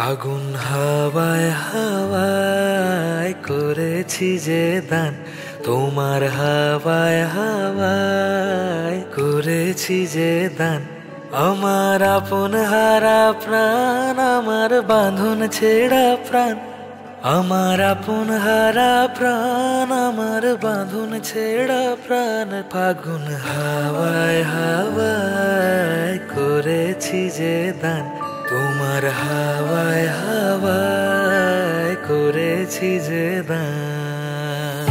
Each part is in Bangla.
ফাগুন হাওয়ায় হাওয়ায় করেছি যে দান, তোমার হাওয়ায় হাওয়ায় করেছি যে দান। আমার আপন হারা প্রাণ, আমার বাঁধন ছেঁড়া প্রাণ, আমার আপন হারা প্রাণ, আমার বাঁধন ছেঁড়া প্রাণ। ফাগুন হাওয়ায় হাওয়ায় করেছি যে দান, তোমার হাওয়ায় হাওয়ায় করেছি যে দান।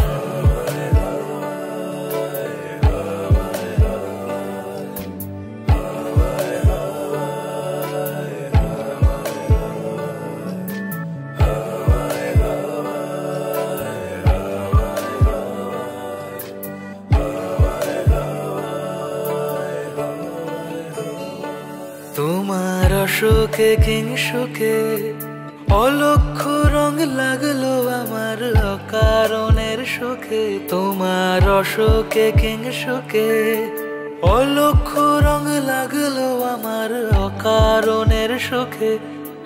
তোমার অশোকে কিংসুকে অলক্ষ রং লাগলো আমার অকারণের সুখে। তোমার অশোকে কিংসুকে অলক্ষ রং লাগলো আমার অকারণের সুখে।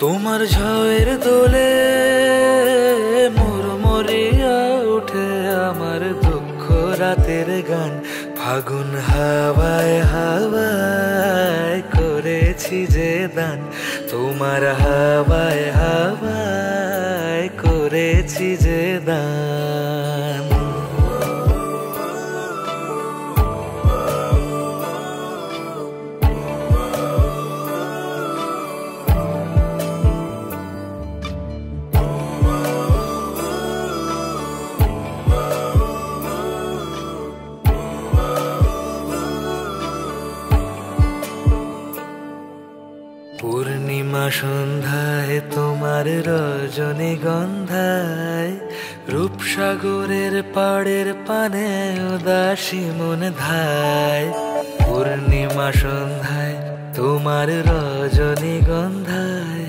তোমার ঝড়ের দোলে মুড়মুড়িয়া উঠে আমার দুঃখ রাতের গান। ফাগুন হাওয়ায় হাওয়ায় করেছি যে দান, তোমার হাওয়ায় হাওয়ায় করেছি যে দান। পূর্ণিমা সন্ধ্যায় তোমার রজনীগন্ধায়, রূপসাগরের পাড়ের পানে উদাসী মন ধায়। পূর্ণিমা সন্ধ্যায় তোমার রজনীগন্ধায়,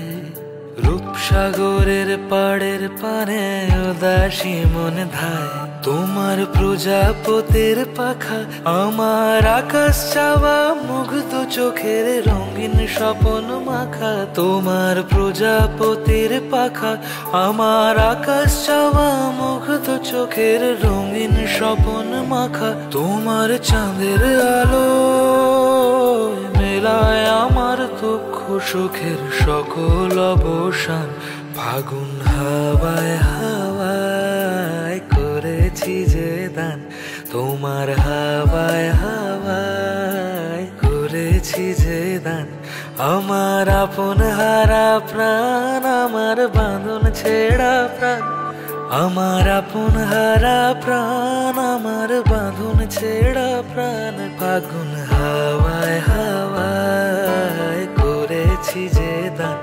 রূপসাগরের পাড়ের পানে উদাসী মন ধায়। তোমার প্রজাপতির পাখা আমার আকাশ চাওয়া মুগ্ধ চোখের রঙিন স্বপন মাখা। তোমার প্রজাপতির পাখা আমার আকাশ চাওয়া মুগ্ধ চোখের রঙিন স্বপন মাখা। তোমার চাঁদের আলো মেলায় আমার দুঃখ সুখের সকল অবসান। ফাগুন হাওয়ায় হাওয়ায় করেছি যে দান, তোমার হাওয়ায় হাওয়ায় করেছি যে দান। আমার আপন হারা প্রাণ, আমার বাঁধন ছেঁড়া প্রাণ, আমার আপন হারা প্রাণ, আমার বাঁধন ছেঁড়া প্রাণ। ফাগুন হাওয়ায় হাওয়ায় করেছি যে দান,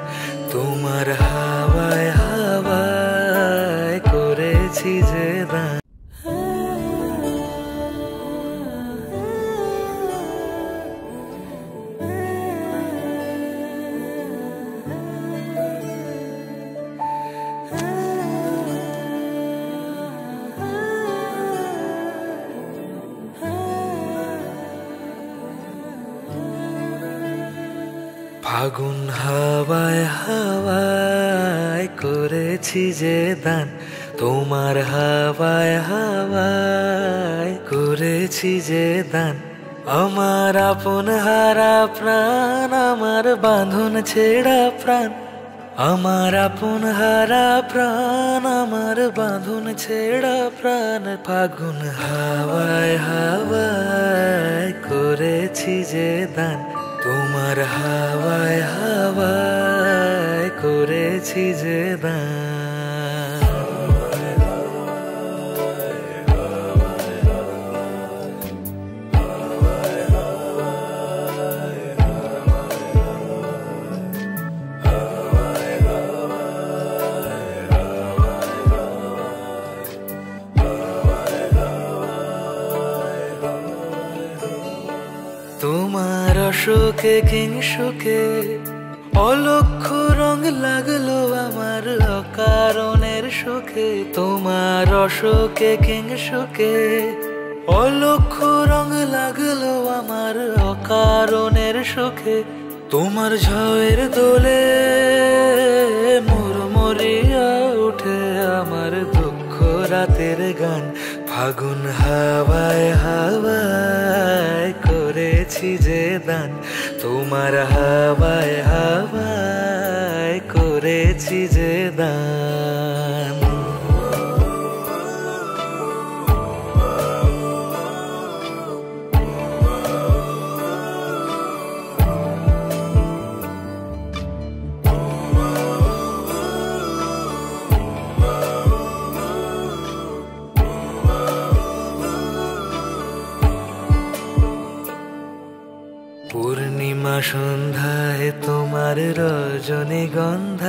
তোমার হাওয়ায় হাওয়ায় করেছি যে দান। ফাগুন হাওয়ায় হাওয়ায় করেছি যে দান, তোমার হাওয়ায় হাওয়ায় করেছি যে দান। আমার আপন হারা প্রাণ, আমার বাঁধন ছেঁড়া প্রাণ, আমার আপন হারা প্রাণ, আমার বাঁধন ছেঁড়া প্রাণ। ফাগুন হাওয়ায় হাওয়ায় করেছি যে দান, তোমার হাওয়ায় হাওয়ায় করেছি যে দান। তোমার অশোকে কিংসুকে অলক্ষ রং লাগলো আমার অকারণের সুখে। তোমার অশোকে কিংসুকে অলক্ষ রং লাগলো আমার অকারণের সুখে। তোমার ঝড়ের দোলে মোর মরিয়া উঠে আমার দুঃখ রাতের গান। ফাগুন হাওয়ায় হাওয়ায় করেছি যে দান, তোমার হাওয়ায় হাওয়ায় করেছি যে দান। পূর্ণিমা সন্ধ্যায় তোমার রজনীগন্ধায়,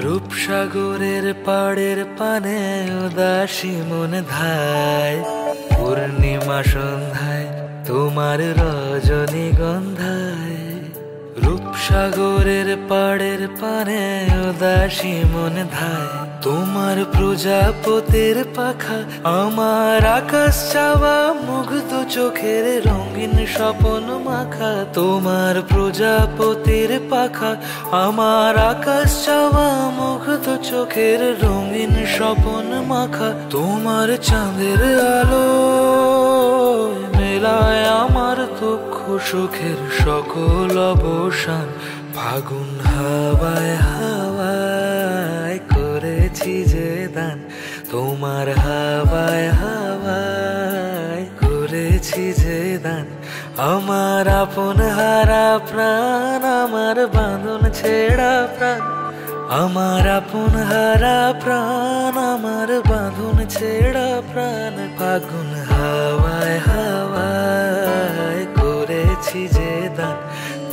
রূপসাগরের পাড়ের পানে উদাসী মন ধায়। পূর্ণিমা সন্ধ্যায় তোমার রজনীগন্ধায়, রূপসাগরের পাড়ের পানে উদাসী মন ধায়। তোমার প্রজাপতির পাখা আমার আকাশ চাওয়া মুগ্ধ চোখের রঙিন স্বপন মাখা। তোমার প্রজাপতির পাখা আমার আকাশ চাওয়া মুগ্ধ চোখের রঙিন স্বপন মাখা। তোমার চাঁদের আলো মেলায় আমার দুঃখ সুখের সকল অবসান। ফাগুন হাওয়ায় হাওয়ায় করেছি যে দান, তোমার হাওয়ায় হাওয়ায় করেছি যে দান। আমার আপন হারা প্রাণ, আমার বাঁধন ছেঁড়া প্রাণ। আমার আপন হারা প্রাণ, আমার বাঁধন ছেঁড়া প্রাণ। ফাগুন হাওয়ায় হাওয়ায় করেছি যে দান,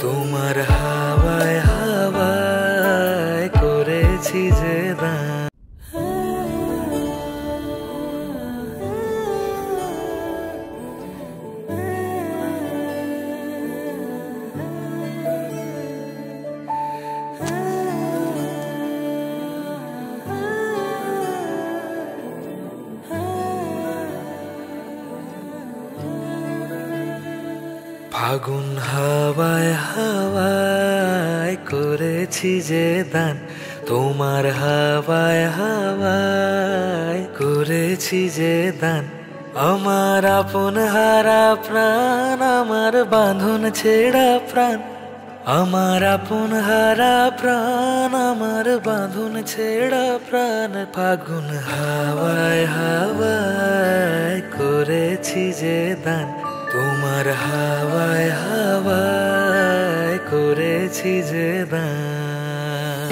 তোমার হাওয়ায় হাওয়ায় করেছি যে দান। ফাগুন হাওয়ায় হাওয়ায় করেছি যে দান, তোমার হাওয়ায় হাওয়ায় করেছি যে দান। আমার আপন হারা প্রাণ, আমার বাঁধন ছেঁড়া প্রাণ। আমার আপন হারা প্রাণ, আমার বাঁধন ছেঁড়া প্রাণ। ফাগুন হাওয়ায় হাওয়ায় করেছি যে দান, তোমার হাওয়ায় হাওয়ায় করেছি যে দান।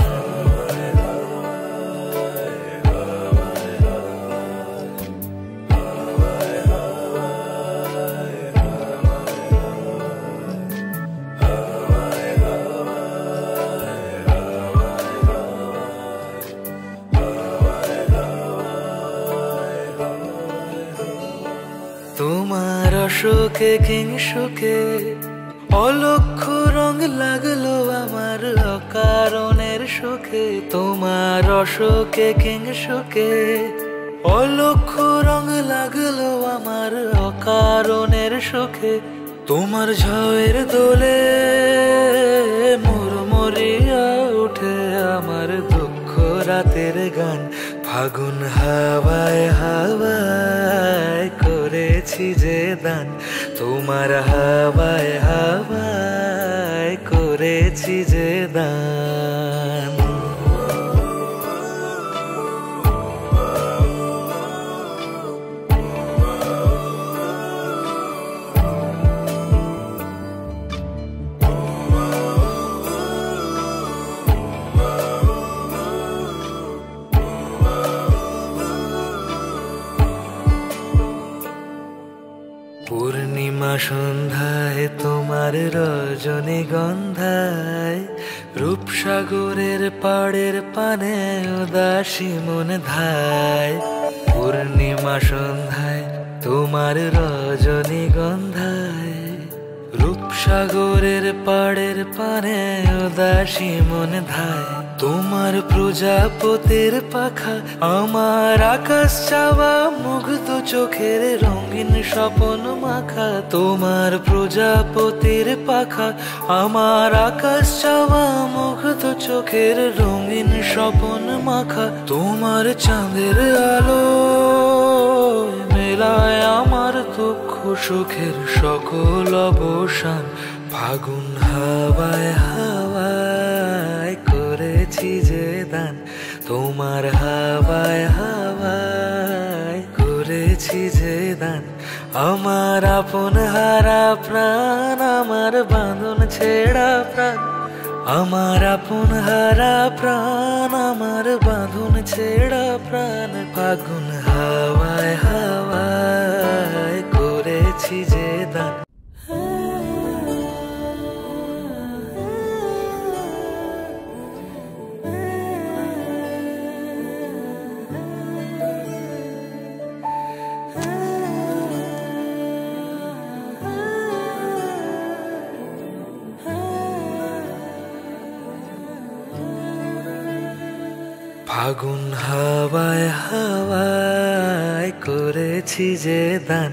তোমার অশোকে কিংসুকে অলক্ষ রং লাগলো আমার অকারণের সুখে। তোমার অশোকে কিংসুকে অলক্ষ রং লাগলো আমার অকারণের সুখে। তোমার ঝড়ের দোলে মোর মরিয়া উঠে আমার দুঃখ রাতের গান। ফাগুন হাওয়ায় হাওয়ায় করেছি যে দান, তোমার হাওয়ায় হাওয়ায় করেছি যে দান। পূর্ণিমা সন্ধ্যায় তোমার রজনীগন্ধায়, রূপসাগরের পাড়ের পানে উদাসী মন ধায়। পূর্ণিমা সন্ধ্যায় তোমার রজনীগন্ধায়, রূপসাগরের পাড়ের পানে উদাসী মন ধায় তোমার প্রজাপতির পাখা আমার আকাশ চাওয়া মুগ্ধ চোখের রঙিন স্বপন মাখা তোমার প্রজাপতির পাখা আমার আকাশ চাওয়া মুগ্ধ চোখের রঙিন স্বপন মাখা তোমার চাঁদের আলো মেলায় আমার দুঃখ সুখের সকল অবসান ফাগুন হাওয়ায় হাওয়ায় করেছি যে দান তোমার হাওয়ায় হাওয়ায় করেছি যে দান আমার আপন হারা প্রাণ আমার বাঁধন ছেঁড়া প্রাণ আমার আপন হারা প্রাণ আমার বাঁধন ছেঁড়া প্রাণ ফাগুন হাওয়ায় হাওয়ায় করেছি যে দান ফাগুন হাওয়ায় হাওয়ায় করেছি যে দান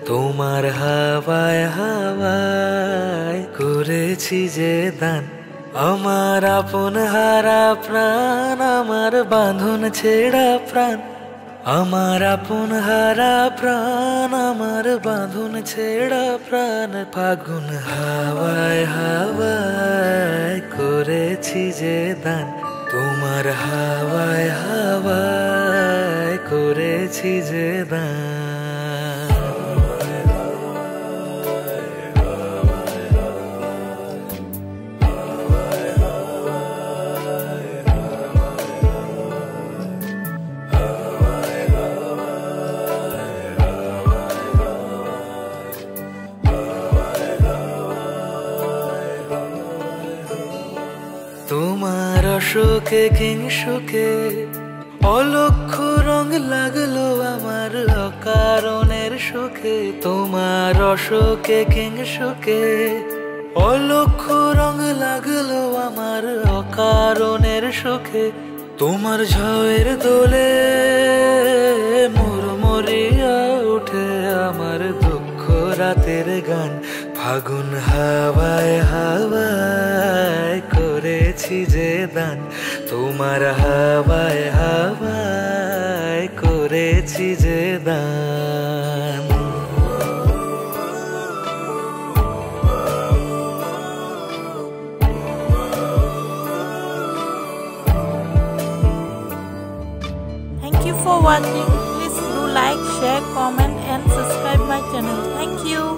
তোমার হাওয়ায় হাওয়ায় করেছি যে দান আমার আপন হারা প্রাণ আমার বাঁধন ছেঁড়া প্রাণ আমার আপন হারা প্রাণ আমার বাঁধন ছেঁড়া প্রাণ ফাগুন হাওয়ায় হাওয়ায় করেছি যে দান তোমার হাওয়ায় হাওয়ায় করেছি যে দান তোমার অশোকে কিংসুকে অলক্ষ রং লাগলো আমার অকারণের সুখে তোমার অশোকে কিংসুকে অলক্ষ রং লাগলো আমার অকারণের সুখে তোমার ঝড়ের দোলে মুড়মুড়িয়া উঠে আমার দুঃখ রাতের গান ফাগুন হাওয়ায় হাওয়ায় করেছি যে দান তোমার হাওয়ায় হাওয়ায় করেছি যে দান Thank you for watching. Please do like, share, comment and subscribe my channel. Thank you.